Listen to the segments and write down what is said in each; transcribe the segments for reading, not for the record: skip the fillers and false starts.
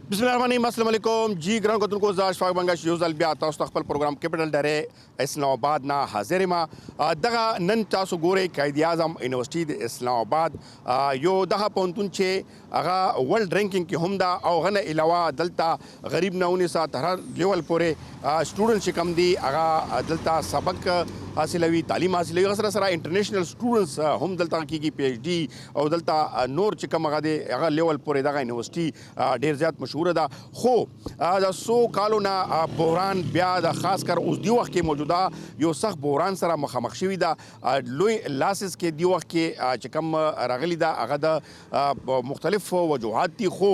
बिस्मिल्लाहिर्रहमानिर्रहीम अस्सलाम वालेकुम जी ग्राम कतुन को जाश फाग बंगाश यूज अलबिया तस्तकबल प्रोग्राम कैपिटल डरे इस्लामाबाद ना हाजिर मा दगा नन तासु गोरे कायद आजम यूनिवर्सिटी इस्लामाबाद यो दगा पोंतुन छे अगा वर्ल्ड रैंकिंग की हमदा और गन इलावा दलता गरीब नौनी सा तरह लेवल पूरे स्टूडेंट शिकम दी अगा दलता सबक हासिलवी तालीम हासिल असरा सरा इंटरनेशनल स्टूडेंट्स हम दलता की PhD और दलता नोर चिकम अगा दे अगा लेवल पूरे दगा यूनिवर्सिटी ढेर ज़्यादा मशहूर दा खो दा सो कालो ना बहरान ब्या दा खास कर उस दी वक्त के मौजूदा यो सख्त बहरान सरा मखामख शवी दा लोई लासिस के दी वक्त के चिकम रागली दा अगा दा मुख्तलिफ वजूहात थी खो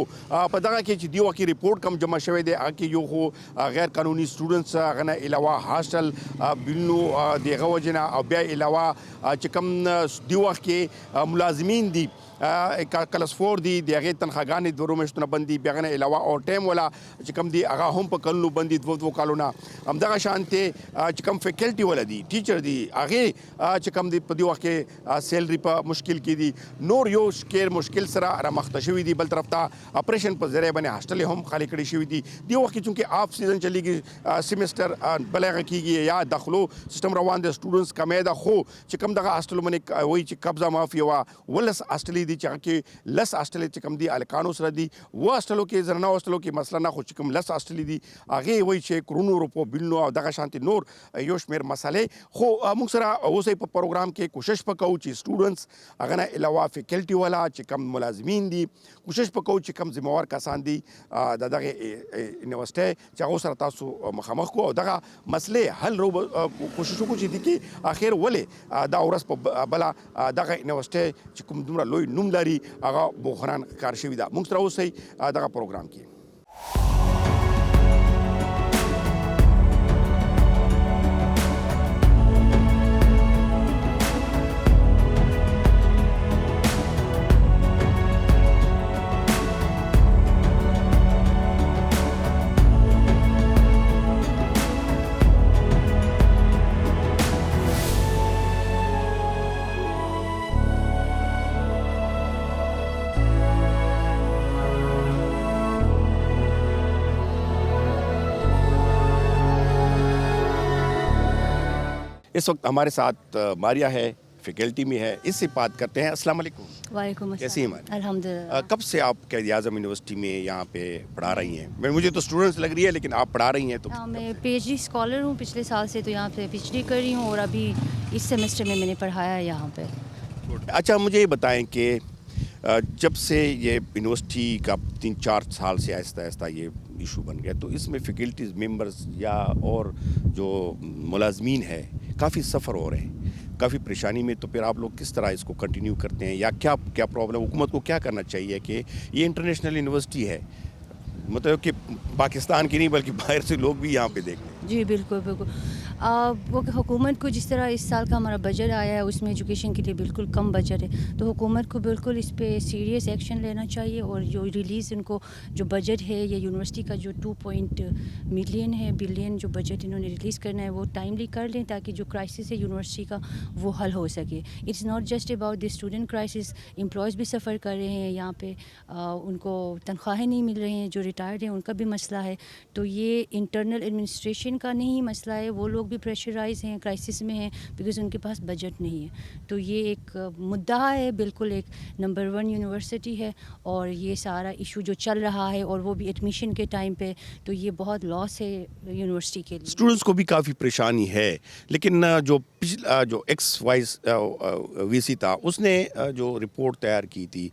पता कि दी वक्त की रिपोर्ट कम जमा शवे दे आके यो हो गैर कानूनी स्टूडेंट्स अगना अलावा हॉस्टल बिल्लू देगा वजना और ब्या अलावा चिकम दी वक्त के मुलाजमीन दी कलस फोर दी देगे तनखागानी दोरों में इतना बंदी बेगने अलावा और टाइम वाला चिकम दी आगा हम पर कल्लू बंदी दो कालोना अमदागा शांति चिकम फैकल्टी वाला दी टीचर दी आगे चिकम दी पदिवा के सैलरी पर मुश्किल की दी नोर यो केर मुश्किल सरा अरा मख्तशवी दी बल तरफता ऑपरेशन पर जरिए बने हॉस्टल हम खाली कड़ी शवी दी वक्त की चूँकि ऑफ सीजन चली गई सेमेस्टर बलेगा की गई या दाखिलो सिस्टम रवान दे स्टूडेंट्स का मैदा खो चिकम दगा हॉस्टल में वही कब्जा माफी हुआ वलस हॉस्टली दी चाके लस हॉस्टल चिकम दी अलकानो सर दी वो हॉस्टलों के जरना हॉस्टलों की मसला ना खुद चिकम लस हॉस्टली दी आगे वही छे क्रोनो रोपो बिल्लो और दगा शांति नोर योश मेर मसाले खो मुक्सरा वो से प्रोग्राम के कोशिश पकाऊ ची स्टूडेंट्स अगना अलावा फैकल्टी वाला चिकम मुलाजमीन दी कोशिश पकाऊ चिकम जिम्मेवार कासान दी दादा के यूनिवर्सिटी चाहो सर तासु मखामख को और दगा मसले हल रो कोशिशों को ची कि आखिर वले दा औरस बला दगा यूनिवर्सिटी चिकम दुमरा लोई नुमदारी आगा बोखरान कारशविदा मुक्सरा से दगा प्रोग्राम की इस वक्त हमारे साथ मारिया है फैकल्टी में है इससे बात करते हैं अस्सलाम वालेकुम वालेकुम कैसी हैं अल्हम्दुलिल्लाह कब से आप क़ायद आज़म यूनिवर्सिटी में यहाँ पे पढ़ा रही हैं मुझे तो स्टूडेंट्स लग रही है लेकिन आप पढ़ा रही हैं तो मैं PhD स्कॉलर हूँ पिछले साल से तो यहाँ पे PhD कर रही हूँ और अभी इस सेमेस्टर में मैंने पढ़ाया है यहाँ पे अच्छा मुझे ये बताएं कि जब से ये यूनिवर्सिटी का 3-4 साल से आहिस्ता आहिस्ता ये इशू बन गया तो इसमें फैकल्टीज़ मेंबर्स या और जो मुलाजमीन है काफ़ी सफ़र हो रहे हैं काफ़ी परेशानी में तो फिर आप लोग किस तरह इसको कंटिन्यू करते हैं या क्या क्या प्रॉब्लम हुकूमत को क्या करना चाहिए कि ये इंटरनेशनल यूनिवर्सिटी है मतलब कि पाकिस्तान की नहीं बल्कि बाहर से लोग भी यहाँ पे देख लें जी बिल्कुल बिल्कुल वो हुकूमत को जिस तरह इस साल का हमारा बजट आया है उसमें एजुकेशन के लिए बिल्कुल कम बजट है तो हुकूमत को बिल्कुल इस पे सीरियस एक्शन लेना चाहिए और जो रिलीज़ इनको जो बजट है या यूनिवर्सिटी का जो 2 बिलियन जो बजट इन्होंने रिलीज़ करना है वो टाइमली कर लें ताकि जो क्राइसिस है यूनिवर्सिटी का वो हल हो सके it's not just about the student crisis employees भी सफ़र कर रहे हैं यहाँ पे उनको तनख्वाहें नहीं मिल रही हैं जो रिटायर्ड हैं उनका भी मसला है तो ये इंटरनल एडमिनिस्ट्रेशन का नहीं मसला है वो लोग भी प्रेशराइज हैं क्राइसिस में हैं बिकॉज उनके पास बजट नहीं है तो ये एक मुद्दा है बिल्कुल एक नंबर 1 यूनिवर्सिटी है और ये सारा इशू जो चल रहा है और वो भी एडमिशन के टाइम पे तो ये बहुत लॉस है यूनिवर्सिटी के लिए स्टूडेंट्स को भी काफ़ी परेशानी है लेकिन जो पिछला जो XY VC था उसने जो रिपोर्ट तैयार की थी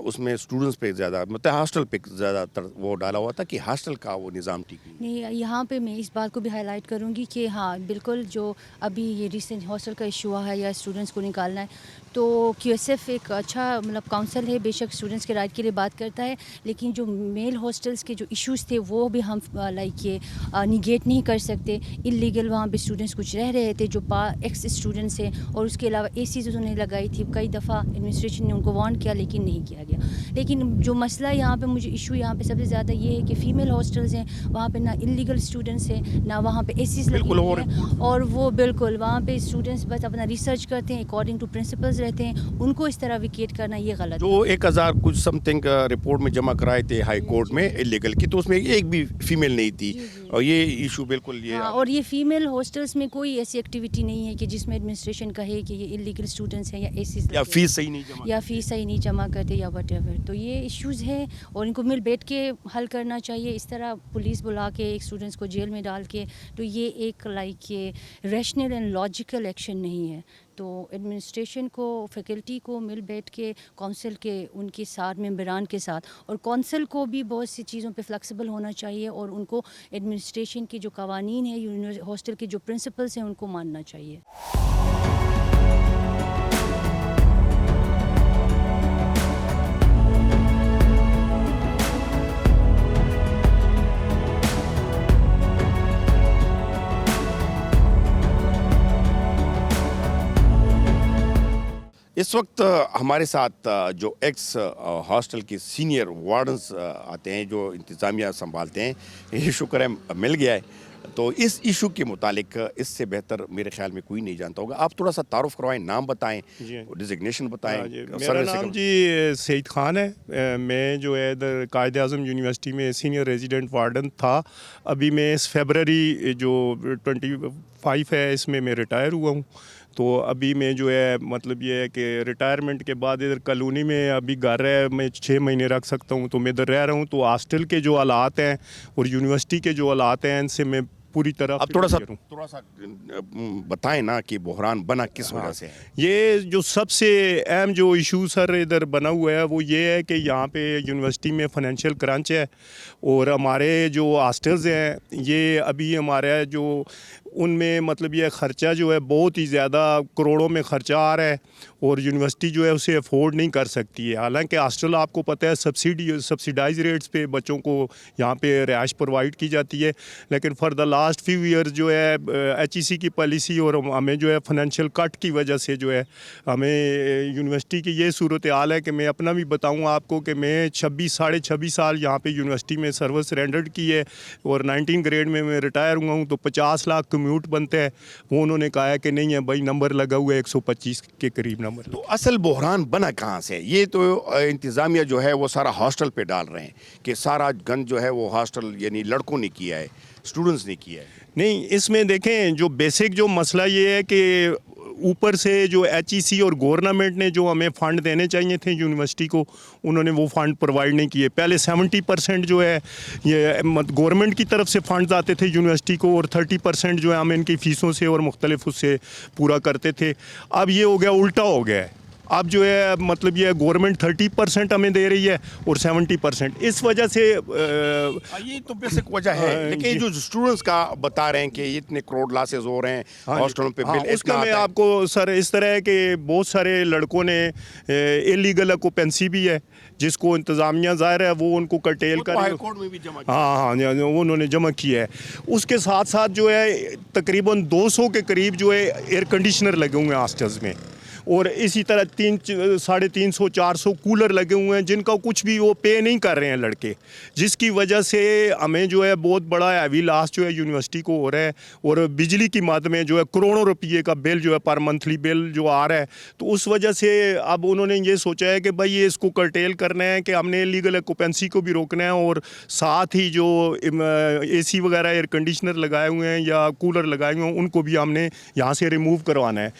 उसमें स्टूडेंट्स पे ज़्यादा मतलब हॉस्टल पे ज़्यादातर वो डाला हुआ था कि हॉस्टल का वो निज़ाम ठीक नहीं यहाँ पे मैं इस बात को भी हाईलाइट करूँगी कि हाँ बिल्कुल जो अभी ये रिसेंट हॉस्टल का इशू हुआ है या स्टूडेंट्स को निकालना है तो QSF एक अच्छा मतलब काउंसिल है बेशक स्टूडेंट्स के राइट के लिए बात करता है लेकिन जो मेल हॉस्टल्स के जो इश्यूज़ थे वो भी हम लाइक ये निगेट नहीं कर सकते इलीगल वहाँ पे स्टूडेंट्स कुछ रह रहे थे जो एक्स स्टूडेंट्स हैं और उसके अलावा ACs उन्होंने लगाई थी कई दफ़ा एडमिनिस्ट्रेशन ने उनको वार्न किया लेकिन नहीं किया गया लेकिन जो मसला यहाँ पे मुझे इशू यहाँ पे सबसे ज़्यादा ये है कि फ़ीमेल हॉस्टल्स हैं वहाँ पे ना इलीगल स्टूडेंट्स हैं ना वहाँ पे ACs लगी हैं और वो बिल्कुल वहाँ पे स्टूडेंट्स बस अपना रिसर्च करते हैं अकॉर्डिंग टू प्रिंसिपल्स رہتے ہیں ان کو اس طرح ویکیٹ کرنا یہ غلط ہے. جو 1000 کچھ سم تھنگ رپورٹ میں جمع کرائے تھے ہائی کورٹ میں الیگل کی، تو اس میں ایک بھی فیمیل نہیں تھی. اور یہ ایشو بالکل یہ ہاں، اور یہ فیمیل ہاسٹلس میں کوئی ایسی ایکٹیویٹی نہیں ہے کہ جس میں ایڈمنسٹریشن کہے کہ یہ الیگل اسٹوڈنٹس ہیں یا یا فیس صحیح نہیں جمع یا فیس صحیح نہیں جمع کرتے یا وٹ ایور. تو یہ ایشوز ہیں اور ان کو مل بیٹھ کے حل کرنا چاہیے. اس طرح پولیس بلا کے ایک اسٹوڈنٹس کو جیل میں ڈال کے تو یہ ایک لائک یہ ریشنل اینڈ لاجیکل ایکشن نہیں ہے. تو ایڈمنسٹریشن کو فیکلٹی کو مل بیٹھ کے کونسل کے ان کے ساتھ ممبران کے ساتھ، اور کونسل کو بھی بہت سی چیزوں پہ فلیکسیبل ہونا چاہیے اور ان کو ایڈمنسٹریشن کی جو قوانین ہیں ہاسٹل کے جو پرنسپلس ہیں ان کو ماننا چاہیے. اس وقت ہمارے ساتھ جو ایکس ہاسٹل کے سینئر وارڈنز آتے ہیں جو انتظامیہ سنبھالتے ہیں، یہ شکر ہے مل گیا ہے. تو اس ایشو کے متعلق اس سے بہتر میرے خیال میں کوئی نہیں جانتا ہوگا. آپ تھوڑا سا تعارف کروائیں، نام بتائیں، ڈیزگنیشن بتائیں. میرا نام جی سعید خان ہے. میں جو ہے ادھر قائد اعظم یونیورسٹی میں سینئر ریزیڈنٹ وارڈن تھا. ابھی میں اس فیبرری جو 25 ہے اس میں ریٹائر ہوا ہوں. تو ابھی میں جو ہے مطلب یہ ہے کہ ریٹائرمنٹ کے بعد ادھر کالونی میں ابھی گھر ہے، میں 6 مہینے رکھ سکتا ہوں. تو میں ادھر رہ رہا ہوں. تو ہاسٹل کے جو حالات ہیں اور یونیورسٹی کے جو حالات ہیں ان سے میں پوری طرح اب تھوڑا سا بتائیں نا کہ بحران بنا کس وجہ سے ہے. یہ جو سب سے اہم جو ایشو سر ادھر بنا ہوا ہے وہ یہ ہے کہ یہاں پہ یونیورسٹی میں فائنینشیل کرنچ ہے اور ہمارے جو ہاسٹلز ہیں یہ ابھی ہمارا جو ان میں مطلب یہ خرچہ جو ہے بہت ہی زیادہ کروڑوں میں خرچہ آ رہا ہے اور یونیورسٹی جو ہے اسے افورڈ نہیں کر سکتی ہے. حالانکہ ہاسٹل آپ کو پتہ ہے سبسیڈائز ریٹس پہ بچوں کو یہاں پہ رہائش پرووائڈ کی جاتی ہے. لیکن for the last few years جو ہے ایچ ای سی کی پالیسی اور ہمیں جو ہے فائنینشیل کٹ کی وجہ سے جو ہے ہمیں یونیورسٹی کی یہ صورت حال ہے کہ میں اپنا بھی بتاؤں آپ کو کہ میں 26 سال یہاں پہ یونیورسٹی میں سروس رینڈرڈ کی ہے اور 19 گریڈ میں ریٹائر ہوا ہوں. تو 50 لاکھ کمیوٹ بنتے ہیں. وہ انہوں نے کہا ہے کہ نہیں ہے بھائی، نمبر لگا ہوا ہے 125 کے قریب نمبر. تو اصل بحران بنا کہاں سے؟ یہ تو انتظامیہ جو ہے وہ سارا ہاسٹل پہ ڈال رہے ہیں کہ سارا گند جو ہے وہ ہاسٹل یعنی لڑکوں نے کیا ہے، اسٹوڈنٹس نے کیا ہے. نہیں، اس میں دیکھیں جو بیسک جو مسئلہ یہ ہے کہ اوپر سے جو ایچ ای سی اور گورنمنٹ نے جو ہمیں فنڈ دینے چاہیے تھے یونیورسٹی کو، انہوں نے وہ فنڈ پرووائڈ نہیں کیے. پہلے 70% جو ہے یہ گورنمنٹ کی طرف سے فنڈز آتے تھے یونیورسٹی کو اور 30% جو ہے ہم ان کی فیسوں سے اور مختلف اس سے پورا کرتے تھے. اب یہ ہو گیا، الٹا ہو گیا ہے. اب جو ہے مطلب یہ گورنمنٹ 30% ہمیں دے رہی ہے اور 70%. اس وجہ سے یہ تو بیسک وجہ ہے. لیکن جو اسٹوڈنٹس کا بتا رہے ہیں کہ اتنے کروڑ لاسز ہو رہے ہیں ہاسٹلوں پہ بل، اس کا میں آپ کو سر اس طرح ہے کہ بہت سارے لڑکوں نے انلیگل آکوپینسی بھی ہے جس کو انتظامیہ ظاہر ہے وہ ان کو کرٹیل کر ہاں انہوں نے جمع کیا ہے. اس کے ساتھ ساتھ جو ہے تقریباً 200 کے قریب جو ہے ایئر کنڈیشنر لگے ہوئے ہیں ہاسٹلز میں اور اسی طرح 350 400 کولر لگے ہوئے ہیں جن کا کچھ بھی وہ پے نہیں کر رہے ہیں لڑکے، جس کی وجہ سے ہمیں جو ہے بہت بڑا ہیوی لاس جو ہے یونیورسٹی کو ہو رہا ہے. اور بجلی کی مد میں جو ہے کروڑوں روپیے کا بل جو ہے پر منتھلی بل جو آ رہا ہے. تو اس وجہ سے اب انہوں نے یہ سوچا ہے کہ بھائی یہ اس کو کرٹیل کرنا ہے کہ ہم نے لیگل آکوپینسی کو بھی روکنا ہے اور ساتھ ہی جو اے سی وغیرہ ایئر کنڈیشنر لگائے ہوئے ہیں یا کولر لگائے ہوئے ہیں ان کو بھی ہم نے یہاں سے ریموو کروانا ہے.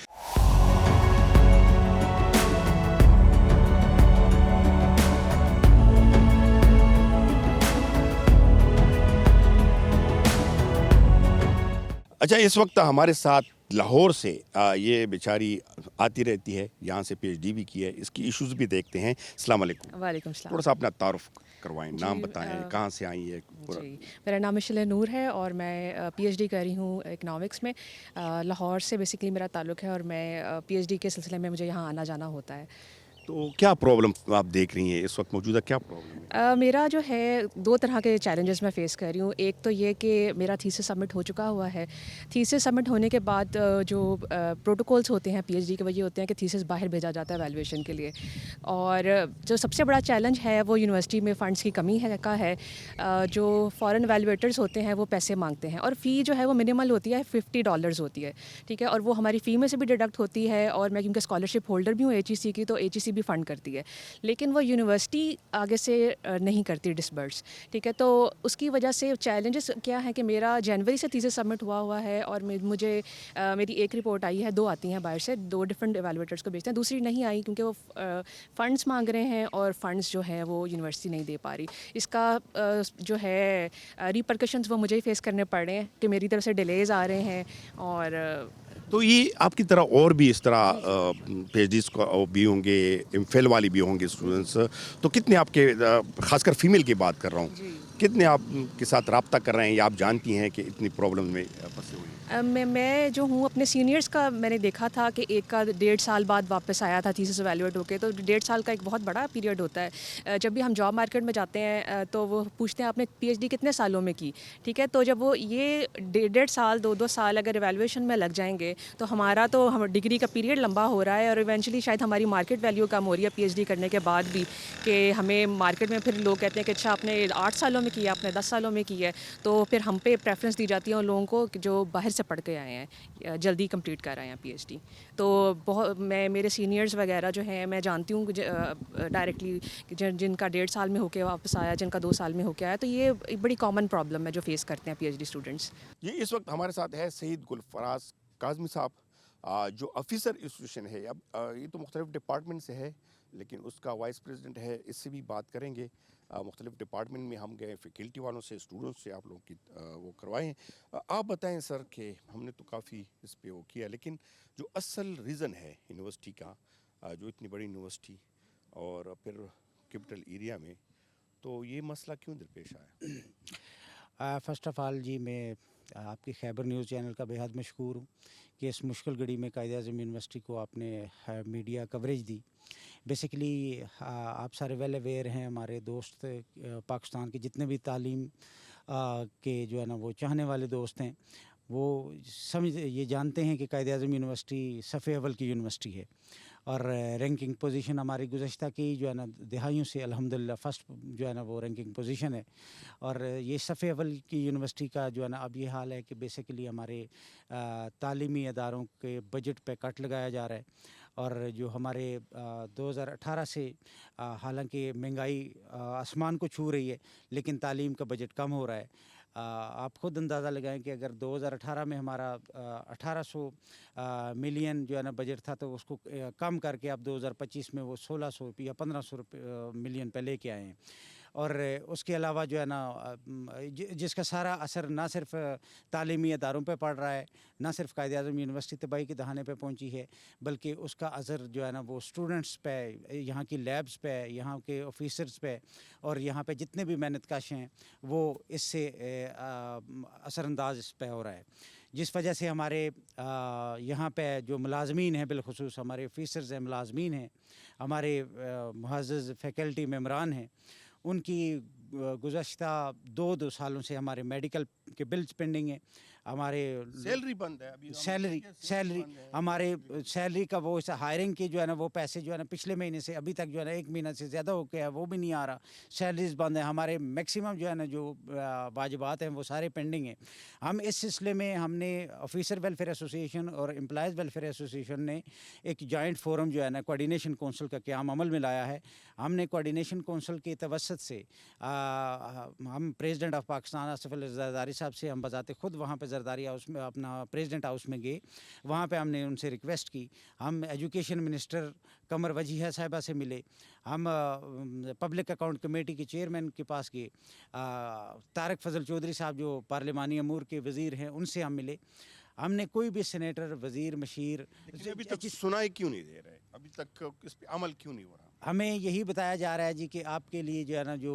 اچھا، اس وقت ہمارے ساتھ لاہور سے یہ بیچاری آتی رہتی ہے، یہاں سے پی ایچ ڈی بھی کی ہے، اس کی ایشوز بھی دیکھتے ہیں. السلام علیکم. وعلیکم السلام. تھوڑا سا اپنا تعارف کروائیں، نام بتائیں، کہاں سے آئی ہے. جی، میرا نام مشعلہ نور ہے اور میں پی ایچ ڈی کر رہی ہوں اکنامکس میں. لاہور سے بیسکلی میرا تعلق ہے اور میں پی ایچ ڈی کے سلسلے میں مجھے یہاں آنا جانا ہوتا ہے. तो क्या प्रॉब्लम आप देख रही हैं इस वक्त मौजूदा, क्या प्रॉब्लम है? मेरा जो है 2 तरह के चैलेंजेस मैं फ़ेस कर रही हूँ। एक तो ये कि मेरा थीसिस सबमिट हो चुका हुआ है। थीसिस सबमिट होने के बाद जो प्रोटोकॉल्स होते हैं पीएचडी के, वो ये होते हैं कि थीसिस बाहर भेजा जाता है वैल्यूएशन के लिए। और जो सबसे बड़ा चैलेंज है वो यूनिवर्सिटी में फ़ंड्स की कमी है। जो फ़ॉरेन वैल्यूएटर्स होते हैं वो पैसे मांगते हैं और फ़ी जो है वो मिनिमल होती है, $50 होती है, ठीक है? और वो हमारी फ़ी में से भी डिडक्ट होती है, और मैं क्योंकि स्कॉलरशिप होल्डर भी हूँ एचईसी की, तो एचईसी भी फ़ंड करती है। लेकिन वो यूनिवर्सिटी आगे से नहीं करती डिसबर्स, ठीक है? तो उसकी वजह से चैलेंजेस क्या है कि मेरा जनवरी से थीसिस सबमिट हुआ है, और मुझे मेरी एक रिपोर्ट आई है, 2 आती हैं बाहर से, 2 डिफरेंट एवेलुएटर्स को भेजते हैं, दूसरी नहीं आई क्योंकि वो फ़ंड्स मांग रहे हैं और फंड्स जो है वो यूनिवर्सिटी नहीं दे पा रही। इसका जो है रिपरकशंस वो मुझे ही फेस करने पड़ रहे हैं कि मेरी तरफ से डिलेज आ रहे हैं। और तो ये आपकी तरह और भी इस तरह पीएचडीज को भी होंगे, एमफिल वाली भी होंगे स्टूडेंट्स, तो कितने आपके खासकर फीमेल की बात कर रहा हूँ, कितने आप के साथ रब्ता कर रहे हैं या आप जानती हैं कि इतनी प्रॉब्लम में फंसे हुए हैं? मैं जो हूँ अपने सीनियर्स का मैंने देखा था कि एक का 1.5 साल बाद वापस आया था थीसिस एवेलुएट होके, तो 1.5 साल का एक बहुत बड़ा पीरियड होता है। जब भी हम जॉब मार्केट में जाते हैं तो वो पूछते हैं आपने पीएचडी कितने सालों में की, ठीक है? तो जब वो ये 1.5 साल 2 साल अगर एवेलुएशन में लग जाएंगे तो हमारा तो हम डिग्री का पीरियड लंबा हो रहा है, और इवेंचुअली शायद हमारी मार्केट वैल्यू कम हो रही है पीएचडी करने के बाद भी, कि हमें मार्केट में फिर लोग कहते हैं कि अच्छा आपने 8 सालों में किया, आपने 10 सालों में की है, तो फिर हम पे प्रेफरेंस दी जाती है उन लोगों को जो बाहर से पढ़ के आए हैं, जल्दी कंप्लीट कर आए हैं पीएचडी। तो बहुत मेरे सीनियर्स वगैरह जो हैं, मैं जानती हूँ डायरेक्टली जिनका 1.5 साल में होके वापस आया, जिनका 2 साल में होके आया, तो ये एक बड़ी कॉमन प्रॉब्लम है जो फेस करते हैं पीएचडी स्टूडेंट्स। ये इस वक्त हमारे साथ है सईद गुलफराज काज़मी साहब, जो ऑफिसर एसोसिएशन है। अब ये तो मुख्तलिफ डिपार्टमेंट से है, लेकिन उसका वाइस प्रेसिडेंट है, इससे भी बात करेंगे। मुख्तलिफ डिपार्टमेंट में हम गए, फैकल्टी वालों से, स्टूडेंट्स से आप लोगों की वो करवाएं। आप बताएं सर कि हमने तो काफ़ी इस पे वो किया, लेकिन जो असल रीज़न है यूनिवर्सिटी का, जो इतनी बड़ी यूनिवर्सिटी और फिर कैपिटल एरिया में, तो ये मसला क्यों दरपेश आया? फ़र्स्ट ऑफ़ ऑल जी, मैं आपकी खैबर न्यूज़ चैनल का बेहद मशकूर हूँ कि इस मुश्किल घड़ी में कायद-ए-आज़म यूनिवर्सिटी को आपने मीडिया कवरेज दी। बेसिकली आप सारे वेल अवेयर हैं, हमारे दोस्त पाकिस्तान के जितने भी तालीम के जो है ना वो चाहने वाले दोस्त हैं, वो ये जानते हैं कि कायद-ए-आज़म यूनिवर्सिटी सफ़े अव्वल की यूनिवर्सिटी है, और रैंकिंग पोजीशन हमारी गुज़श्ता की जो है ना दहाइयों से अल्हम्दुलिल्लाह फ़र्स्ट जो है ना वो रैंकिंग पोजीशन है। और ये सफ़े अव्वल की यूनिवर्सिटी का जो है ना अब ये हाल है कि बेसिकली हमारे तालीमी इदारों के बजट पे कट लगाया जा रहा है, और जो हमारे 2018 से हालांकि महंगाई आसमान को छू रही है, लेकिन तालीम का बजट कम हो रहा है। आप खुद अंदाज़ा लगाएं कि अगर 2018 में हमारा 1800 मिलियन जो है ना बजट था, तो उसको कम करके अब 2025 में वो 1600 या 1500 मिलियन पे लेके आए हैं। और उसके अलावा जो है ना जिसका सारा असर ना सिर्फ तालीमी इदारों पे पड़ रहा है, ना सिर्फ कायद-ए-आज़म यूनिवर्सिटी तबाही के दहाने पे पहुंची है, बल्कि उसका असर जो है ना वो स्टूडेंट्स पे, यहाँ की लैब्स पे, यहाँ के ऑफिसर्स पे, और यहाँ पे जितने भी मेहनतकश हैं वो इससे असरअंदाज इस पे हो रहा है। जिस वजह से हमारे यहाँ पे जो मुलाजमीन हैं, बिलखुसूस हमारे ऑफिसर्स हैं, मुलाजमीन हैं, हमारे मुअज़्ज़ज़ फैकल्टी मेंबरान हैं, उनकी गुज़श्ता 2 सालों से हमारे मेडिकल के बिल्स पेंडिंग हैं। हमारे सैलरी बंद है अभी, सैलरी हमारे सैलरी का वो हायरिंग की जो है ना वो पैसे जो है ना पिछले महीने से अभी तक जो है ना 1 महीना से ज़्यादा हो गया, वो भी नहीं आ रहा, सैलरीज बंद है। हमारे मैक्सिमम जो है ना जो वाजिबात हैं वो सारे पेंडिंग हैं। हम इस सिलसिले में हमने ऑफिसर वेलफेयर एसोसिएशन और एम्प्लॉयज़ वेलफेयर एसोसिएशन ने एक जॉइंट फोरम जो है ना कोऑर्डिनेशन काउंसिल का क़याम अमल में लाया है। हमने कोऑर्डिनेशन काउंसिल के तवस्सुत से हम प्रेसिडेंट ऑफ पाकिस्तान आसिफ अली ज़रदारी साहब से हम बजाते खुद वहाँ पे ज़रदारी हाउस में, अपना प्रेसिडेंट हाउस में गए। वहाँ पे हमने उनसे रिक्वेस्ट की। हम एजुकेशन मिनिस्टर कमर वजीहा साहिबा से मिले। हम पब्लिक अकाउंट कमेटी के चेयरमैन के पास गए। तारक फजल चौधरी साहब जो पार्लिमानी अमूर के वज़ीर हैं, उनसे हम मिले। हमने कोई भी सेनेटर, वज़ीर, मशीर अभी तक सुनाई क्यों नहीं दे रहे, अभी तक इस पे अमल क्यों नहीं हो रहा? हमें यही बताया जा रहा है जी कि आपके लिए जो है ना जो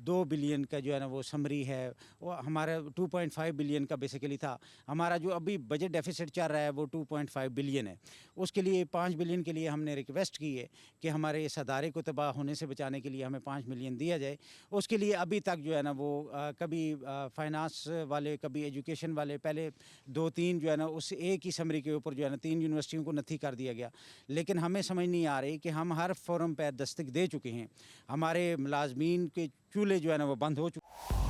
2 बिलियन का जो है ना वो समरी है, वो हमारा 2.5 बिलियन का बेसिकली था। हमारा जो अभी बजट डेफिसिट चल रहा है वो 2.5 बिलियन है। उसके लिए 5 बिलियन के लिए हमने रिक्वेस्ट की है कि हमारे इस अदारे को तबाह होने से बचाने के लिए हमें 5 मिलियन दिया जाए। उसके लिए अभी तक जो है ना वो कभी फाइनेंस वाले, कभी एजुकेशन वाले, पहले 2-3 जो है ना उस एक ही समरी के ऊपर जो है ना 3 यूनिवर्सिटियों को नथी कर दिया गया। लेकिन हमें समझ नहीं आ रही कि हम हर फोरम पर दस्तक दे चुके हैं, हमारे मुलाजमीन के चूल्हे जो है ना वो बंद हो चुके।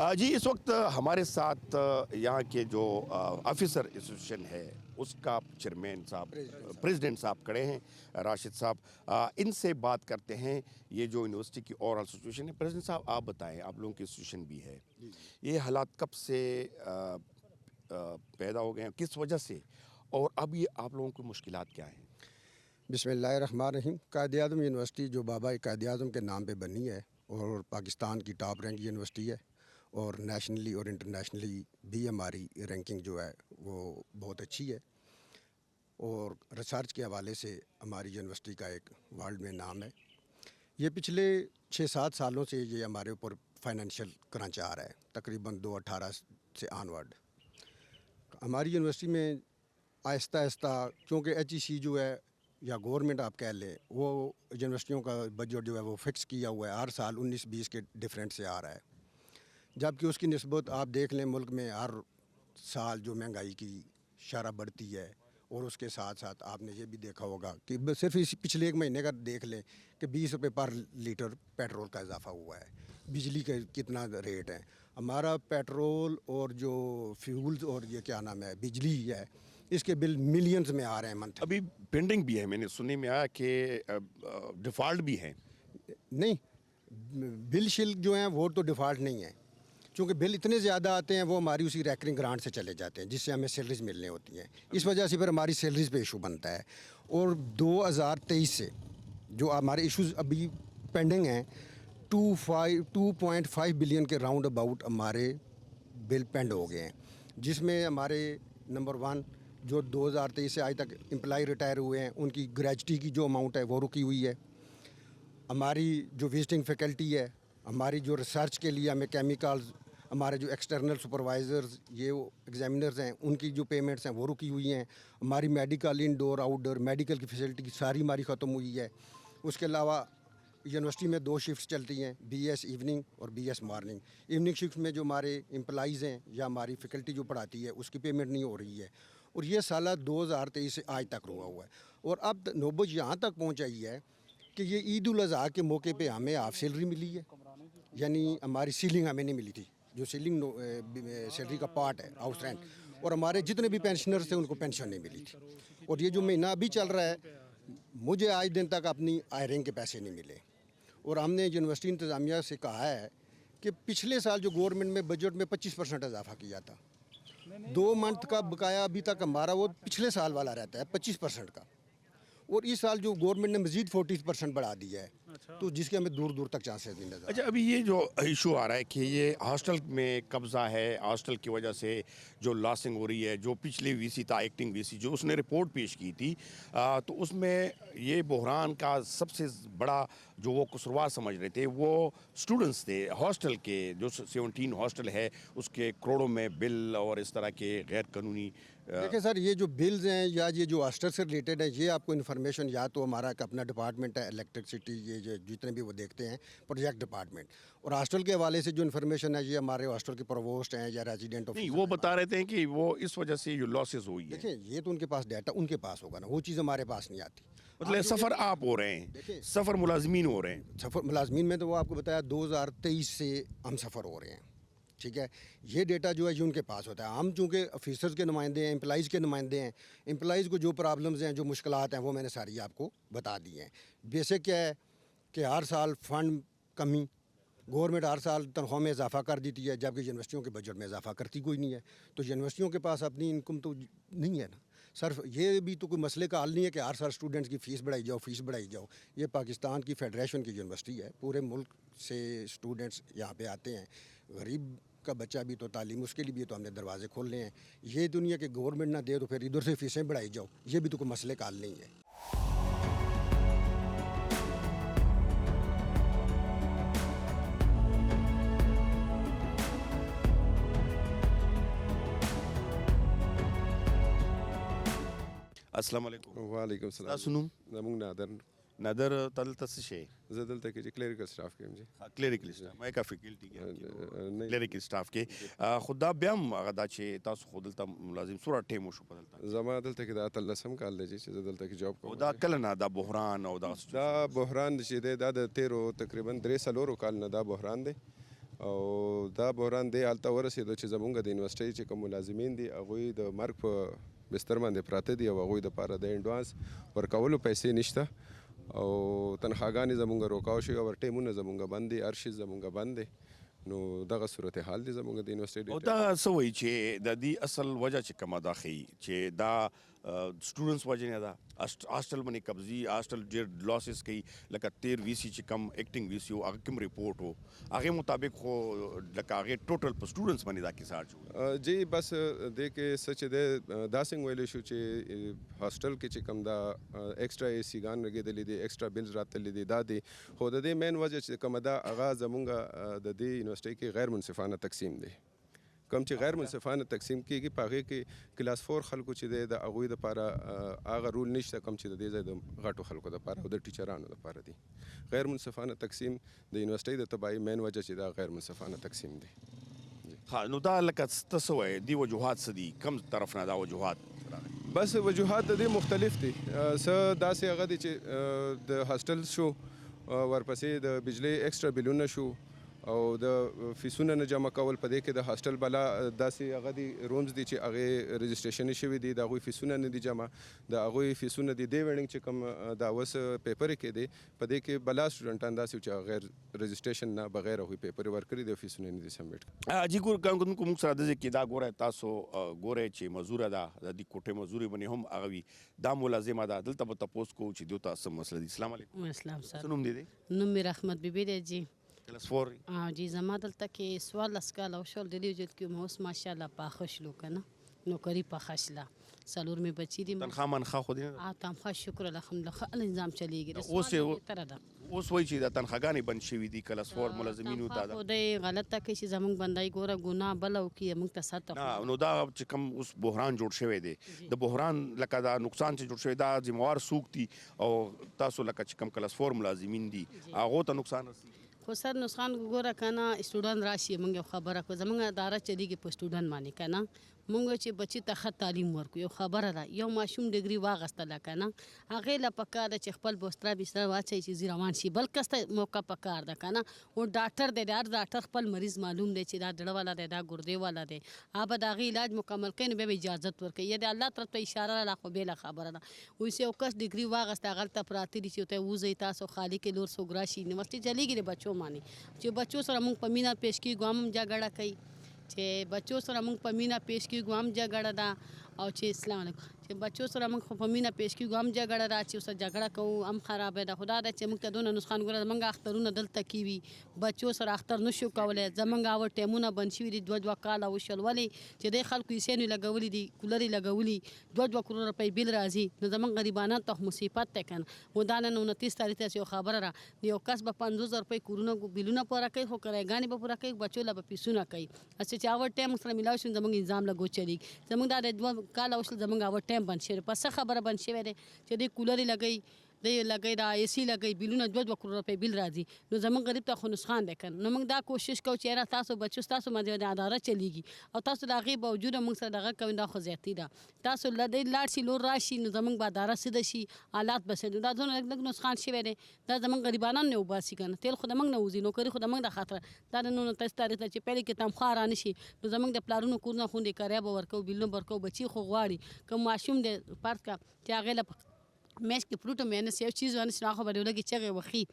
जी, इस वक्त हमारे साथ यहाँ के जो ऑफिसर एसोसिएशन है उसका चेयरमैन साहब, प्रेसिडेंट साहब खड़े हैं, राशिद साहब। इनसे बात करते हैं ये जो यूनिवर्सिटी की ओवरऑल सिचुएशन है। प्रेसिडेंट साहब, आप बताएं, आप लोगों की इंस्टीट्यूशन भी है, ये हालात कब से पैदा हो गए हैं, किस वजह से, और अब ये आप लोगों की मुश्किलात क्या हैं? बिस्मिल्लाहिर्रहमानिर्रहीम। कायद-ए-आज़म यूनिवर्सिटी जो बाबा कायद-ए-आज़म के नाम पे बनी है और पाकिस्तान की टॉप रैंक यूनिवर्सिटी है, और नेशनली और इंटरनेशनली भी हमारी रैंकिंग जो है वो बहुत अच्छी है, और रिसर्च के हवाले से हमारी यूनिवर्सिटी का एक वर्ल्ड में नाम है। ये पिछले 6-7 सालों से ये हमारे ऊपर फाइनेंशियल क्रंच आ रहा है, तकरीबन 2018 से ऑनवर्ड। हमारी यूनिवर्सिटी में आहिस्ता आहिस्ता, क्योंकि HEC जो है या गवर्नमेंट आप कह लें, वो यूनिवर्सिटियों का बजट जो है वो फिक्स किया हुआ है, हर साल 19-20 के डिफरेंट से आ रहा है, जबकि उसकी निस्बत आप देख लें मुल्क में हर साल जो महंगाई की शरह बढ़ती है, और उसके साथ साथ आपने ये भी देखा होगा कि सिर्फ इस पिछले 1 महीने का देख लें कि 20 रुपये पर लीटर पेट्रोल का इजाफा हुआ है। बिजली का कितना रेट है, हमारा पेट्रोल और जो फ्यूल्स और ये क्या नाम है बिजली है, इसके बिल मिलियंस में आ रहे हैं मंथ। अभी पेंडिंग भी है, मैंने सुनने में आया कि डिफ़ॉल्ट भी है। नहीं, बिल शिल जो हैं वो तो डिफ़ॉल्ट नहीं है, क्योंकि बिल इतने ज़्यादा आते हैं वो हमारी उसी रैकरिंग ग्रांट से चले जाते हैं, जिससे हमें सैलरीज मिलने होती हैं। इस वजह से फिर हमारी सैलरीज पे इशू बनता है। और 2023 से जो हमारे इश्यूज अभी पेंडिंग हैं, 2.5 बिलियन के राउंड अबाउट हमारे बिल पेंड हो गए हैं, जिसमें हमारे नंबर 1 जो 2023 से आज तक एम्प्लॉय रिटायर हुए हैं उनकी ग्रेजुटी की जो अमाउंट है वो रुकी हुई है। हमारी जो विजिटिंग फैकल्टी है, हमारी जो रिसर्च के लिए हमें केमिकल्स, हमारे जो एक्सटर्नल सुपरवाइज़र्स, ये एग्जामिनर्स हैं, उनकी जो पेमेंट्स हैं वो रुकी हुई हैं। हमारी मेडिकल इंडोर आउटडोर मेडिकल की फैसिलिटी की सारी हमारी ख़त्म हुई है। उसके अलावा यूनिवर्सिटी में 2 शिफ्ट्स चलती हैं, BS इवनिंग और BS मॉर्निंग। इवनिंग शिफ्ट में जो हमारे एम्प्लॉइज़ हैं या हमारी फैकल्टी जो पढ़ाती है उसकी पेमेंट नहीं हो रही है, और ये साल 2023 से आज तक रुका हुआ है। और अब नौबत यहाँ तक पहुँचाई है कि ये ईद उल अज़हा के मौके पे हमें हाफ सैलरी मिली है, यानी हमारी सीलिंग हमें नहीं मिली थी, जो सीलिंग सैलरी का पार्ट है हाउस रेंट, और हमारे जितने भी पेंशनर्स थे उनको पेंशन नहीं मिली थी। और ये जो महीना अभी चल रहा है, मुझे आज दिन तक अपनी आयरिंग के पैसे नहीं मिले। और हमने यूनिवर्सिटी इंतज़ामिया से कहा है कि पिछले साल जो गवर्नमेंट में बजट में 25% इजाफा किया था, 2 मंथ का बकाया अभी तक हमारा वो पिछले साल वाला रहता है 25% का, और इस साल जो गवर्नमेंट ने मजीद 40% बढ़ा दिया है। तो जिसके हमें दूर दूर तक चांसेस नहीं नजर। अच्छा, अभी ये जो इशू आ रहा है कि ये हॉस्टल में कब्ज़ा है, हॉस्टल की वजह से जो लॉसिंग हो रही है, जो पिछले VC था, एक्टिंग VC, जो उसने रिपोर्ट पेश की थी, तो उसमें ये बहरान का सबसे बड़ा जो वो कसूरवार समझ रहे थे वो स्टूडेंट्स थे। हॉस्टल के जो 17 हॉस्टल है उसके करोड़ों में बिल और इस तरह के गैर कानूनी। देखिए सर, ये जो बिल्स हैं या ये जो हॉस्टल से रिलेटेड है, ये आपको इन्फॉर्मेशन या तो हमारा एक अपना डिपार्टमेंट है इलेक्ट्रिसिटी, ये जितने भी वो देखते हैं प्रोजेक्ट डिपार्टमेंट, और हॉस्टल के हवाले से जो इन्फॉर्मेशन है ये हमारे हॉस्टल के प्रोवोस्ट हैं या रेजिडेंट नहीं, वो बता रहे थे कि वो इस वजह से ये लॉसेस हुई है। देखिए, ये तो उनके पास डाटा उनके पास होगा ना, वो चीज़ हमारे पास नहीं आती। मतलब सफ़र आप हो रहे हैं, सफ़र मुलाजमीन हो रहे हैं। सफ़र मुलाजमीन में तो वो आपको बताया 2023 से हम सफ़र हो रहे हैं, ठीक है। ये डेटा जो है ये उनके पास होता है। हम चूँकि ऑफिसर्स के नुमाइंदे हैं, एम्प्लॉइज़ के नुमाइंदे हैं, एम्प्लॉइज़ को जो प्रॉब्लम्स हैं, जो मुश्किलात हैं, वो मैंने सारी आपको बता दी हैं। बेसिक क्या है कि हर साल फ़ंड कमी, गवर्नमेंट हर साल तनख्वाह में इजाफा कर देती है, जबकि यूनिवर्सिटियों के बजट में इजाफा करती कोई नहीं है। तो यूनिवर्सिटियों के पास अपनी इनकम तो नहीं है ना। सर ये भी तो कोई मसले का हल नहीं है कि हर साल स्टूडेंट्स की फ़ीस बढ़ाई जाओ। ये पाकिस्तान की फेडरेशन की यूनिवर्सिटी है, पूरे मुल्क से स्टूडेंट्स यहाँ पे आते हैं। गरीब का बच्चा भी तो तालीम उसके लिए भी तो हमने दरवाजे खोलने हैं। ये दुनिया के गवर्नमेंट ना दे तो फिर इधर से फ़ीसें बढ़ाई जाओ, ये भी तो कोई मसले का हल नहीं है। अस्सलाम वालेकुम। वालेकुम सलाम। تاسو نوم زمونږ نادر نادر تل تاسو شي زه دلته کې چې کلریکل سټاف کې یم جی کلریکل سټاف ما کا فیکلټي کې نه. کلریکل سټاف کې خدا بیا هم هغه دا چې تاسو خود دلته ملازم سوره ټیم شو پدلته زما دلته کې دا اتلسم کال دی چې زه دلته کې جاب او کوم. دا کله نه دا بحران او دا دا بحران چې دی دا د تیرو تقریبا 3 کال نه دا بحران دی او دا بحران دی حالت ورسېدو چې زمونږ د یونیورسيټي چې کوم ملازمین دي هغوی د مرګ په بستر باندې پراته دي او هغوی دپاره د انډوانس ورکولو پیسې نشته او تنخواګانې زمونږ روکاو شوي او ټیمونه زمونږ بند دي، هر شي زمونږ بند دی. نو دغه صورتحال دی زمونږ د یونیورسيټي. او دا څه وایي چې د دې اصل وجه چې کومه دا ښیي چې دا سټوډنټس وجه نه ده هاسټل باندې قبضي هاسټل ډېر لاسز کوي لکه 13 وی سی چې کم ایکټینګ وی سی او هغه کوم ریپورټ و هغې مطابق خو لکه هغې ټوټل په سټوډنټس باندې دا کیسه اچوي. جی بس دې کې څه چې دی دا څنګه ویلی شو چې هاسټل کې چې کوم دا ایکسټرا اے سی ګان لګېدلي دي، ایکسټرا بلز راتللی دي، دا دی. خو د دې مین وجه چې کومه ده هغه زمونږ د دې یونیورسيټي کې غیر منصفانه تقسیم دی. کوم چې غیر منصفانه تقسیم کېږي په هغې کې کلاس 4 خلکو چې دی د هغوی دپاره هغه رول نشته کوم چې د دې ځای د غټو خلکو دپاره او د ټیچرانو دپاره دي. غیر منصفانه تقسیم د یونیورسيټي د تباهي مین وجه چې دا غیر منصفانه تقسیم دی. ها نو دا لکه ته څه وایې دې وجوهات څه دي کوم طرف نه دا وجوهات راغلي؟ بس وجوهات د دې مختلف دي. څه داسې هغه دي چې د هاسټل شو، ورپسې د بجلی ایکسټرا بلونه شو او د فیسونه نه جمع کول. په دې کې د هاسټل بلا داسې هغه دي رومز دي چې هغې رجسټریشن شوي دي، د هغوی فیسونه نه دي جمع، د هغوی فیسونه دي دې ویډنګ چې کوم دا اوس پیپر کې دی په دې کې بلا سټوډنټان داسې چې غیر رجسټریشن نه بغیر هغوی پیپر ورکړي دي او فیسونه نه دي سبمیټ. جی ګور کوم موږ سره د کې دا ګوره تاسو ګوره چې مزوره ده د دې کوټې مزوري باندې هم هغه وي دا ملازمه ده. دلته به تپوس کوو چې دوی ته څه مسله دي. السلام علیکم. اسلام سر څه نوم دی؟ نوم مې رحمت بیبي دی جی. کلاس 4 جی زما دلته کې 14 کاله وشول د دې وجود کې مې اوس ماشاءالله پاخه شلو که نه نوکري پاخه شله. څلور مې بچي دي. تنخوا منخوا خو دې نه ده؟ تنخوا شکر الحمدلله ښه نظام چلیږي. اوس وایي چې د تنخواګانې بند شوي دي کلاس 4 ملازمینو ته. خو دی غلطه کوي چې زموږ بندی ګوره ګناه بله وکړي موږ ته ساته. نو دا چې کوم اوس بحران جوړ شوی دی د بحران لکه دا نقصان چې جوړ شوی دا ذمہوار څوک دي او تاسو لکه چې کوم کلاس 4 ملازمین دي هغو ته نقصان رسېږي؟ خو سر نسخان ګوره که نه سټوډنټ راشي موږ یو خبره کړو زموږ اداره چلیږي په سټوډنټ باندې که نه موږ چې بچي ته ښه تعلیم ورکړو. یو خبره ده یو ماشوم ډګري واغېستله که نه هغې له پکار ده چې خپل بستره بستره واچوي چې ځي روان شي. بل کس ته موقع پکار ده که نه او ډاکټر دی هر ډاکټر خپل مریض معلوم دی چې دا زړه والا دی دا ګردې والا دی هغه به د هغې علاج مکمل کوي نو بیا به اجازت ورکوي. یا د الله طرف ته اشاره لا خو بېله خبره ده. اوس یو کس ډګري واغېسته هغلته پراته دي چې ورته ووځئ تاسو خالي کې لور څوک راشي. یونیورسټي چلېږي د بچو باندې چې بچو سره موږ په مینه پیش کېږو هم جګړه کوي چې بچو سره موږ په مینه پیش کېږو هم جګړه ده او چې اسلام علیکم چې بچو سره موږ په مینه پیش کېږو هم جګړه ده چې اوس جګړه کوو هم خرابه ده. خدا ده چې موږ ته دونه نسخان ګوره زموږ اخترونه دلته کې وي بچو سره اختر نشو کولی. زموږ هغه ټیمونه بند شوي دي 2 کاله وشول ولې چې دی خلکو ایسیانو لګولي دي کولر یې لګولي 2 کروڑ روپۍ بیل راځي نو زموږ غریبانو ته مصیبت دی که نه. و دا نن 29 تاریخ ته یو خبره ده یو کس به 50,000 روپۍ کورونه بیلونه پوره کوي خو کرایګانې به پوره کوي بچو له به پیسونه کوي. چې هغه ټایم سره میلاو شي زموږ نظام له ګوچلیږي. زموږ دا د 2 کاله وشول زموږ هغه ټایم بند شوی په څه خبره بند شوی دی چې دی کولر یې لګوي دی لګوي دا اے سی لګوي بیلونه 2 کروڑ روپۍ بیل راځي نو زموږ غریب ته خو نسخان دی که نو موږ دا کوشش کوو چې یاره تاسو بچو ستاسو باندې د اداره چلیږي او تاسو د هغې باوجوده موږ سره دغه کوئ دا خو زیاتي ده. تاسو له دی لاړ شي لور راشي نو زموږ به اداره سیده شي حالات به سیده دا ځونه لږ نسخان شوی دی دا زموږ غریبانان نه وباسي که نه تیل خو د موږ نه وځي نوکري خو د موږ د خاطره دا د 29 تاریخ ته چې پیلې کې تنخوا را نه شي نو زموږ د پلارونو کورونه خوندې کرایه به ورکوو بیلونه به ورکوو بچي خو غواړي که ماشوم دی فرض کړه چې هغې له میش کې فروټ او مینس یو چیز ونه شنو خبرې ولګي چغې وخی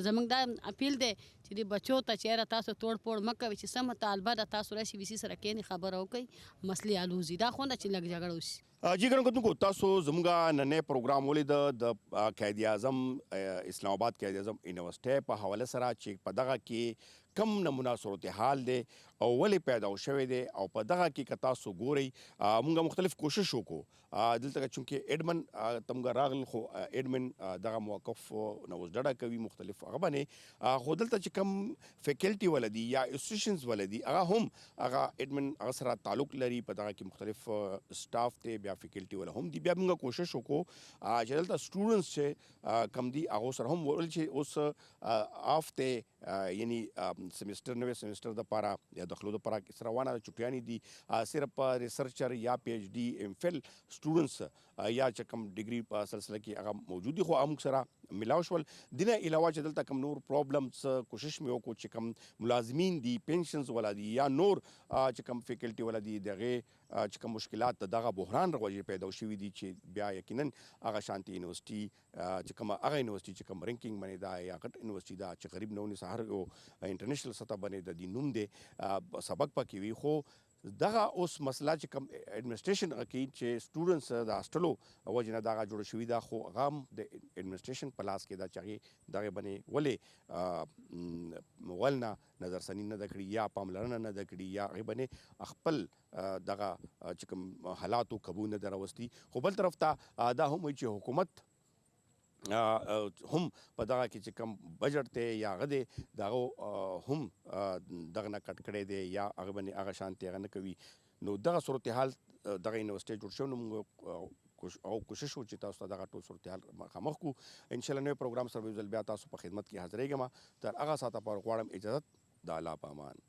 زمونږ دا اپیل دی چې د بچو ته چېرې تاسو توړ پوړ مه کوئ چې څه مطالبه ده تاسو راشي وي سي سره کښېنئ خبره وکړئ مسلې حل وځي دا خو نه چې لږ جګړه وشي جی ګرانو کتونکو تاسو زموږه نننې پروګرام ولید د قائد اعظم اسلام آباد قائد اعظم یونیورسټۍ په حواله سره چې په دغه کې کم نمونه صورتحال دی او ولې پیدا شوی دی او په دغه کې که تاسو ګورئ موږ مختلف کوشش وکړو دلته چونکې ایډمن تمږه راغل خو ایډمن دغه موقف نه اوس ډډه کوي مختلف هغه باندې خو دلته چې کم فیکلټي ولدي یا انسټیټیوشنز ولدي هغه هم هغه ایډمن هغه سره تعلق لري په دغه کې مختلف سټاف ته بیا فیکلټي ولا هم دي بیا موږ کوشش وکړو چې دلته سټوډنټس چې کم دي هغه سره هم ول چې اوس آفته یعنی سیمسټر نوې سیمسټر د پاره یا داخلو د پاره کس روانه چټیانی دي صرف ریسرچر یا P H D M Phil students یا چې کوم ډیګري په سلسله کې هغه موجود دي خو موږ سره ملاو شول دنه علاوه چې دلته کوم نور پرابلمز کوشش مې وکړو چې کوم ملازمین دي پنشنز ولا دي یا نور چې کوم فیکلټي ولا دي دغه چې کوم مشکلات دغه بحران راوځي پیدا شوي دي چې بیا یقینا هغه شانتي یونیورسيټي چې کوم هغه یونیورسيټي چې کوم رینکینګ باندې دا یا غټ یونیورسيټي دا چې قریب نو سهار او انټرنیشنل سطح باندې د نوم دی سبق پکې وي خو دغه اوس مسله چې کوم ایڈمنسټریشن کې چې سټوډنټس د هاستلو وجنه دغه جوړ شوی دا خو غام د ایڈمنسټریشن په لاس کې دا چاغي دغه باندې ولې ولنا نظرسنی نه دکړي یا پاملرنه نه دکړي یا هغه باندې خپل دغه چې کوم حالاتو قبول نه دروستي خو بل طرف ته دا هم چې حکومت هم په دغه کې چې کوم بجټ ته یا غده دغه هم دغه نه کټ کړي دي یا هغه باندې هغه شانتي هغه نه کوي نو دغه صورتحال دغه یونیورسيټي جوړ شو نو موږ او کوشش وکړو چې تاسو دغه ټول صورتحال مخامخ کو ان شاء الله نوې پروګرام سره بیا تاسو په خدمت کې حاضرېږم تر هغه ساعته پر غواړم اجازه د الله په امان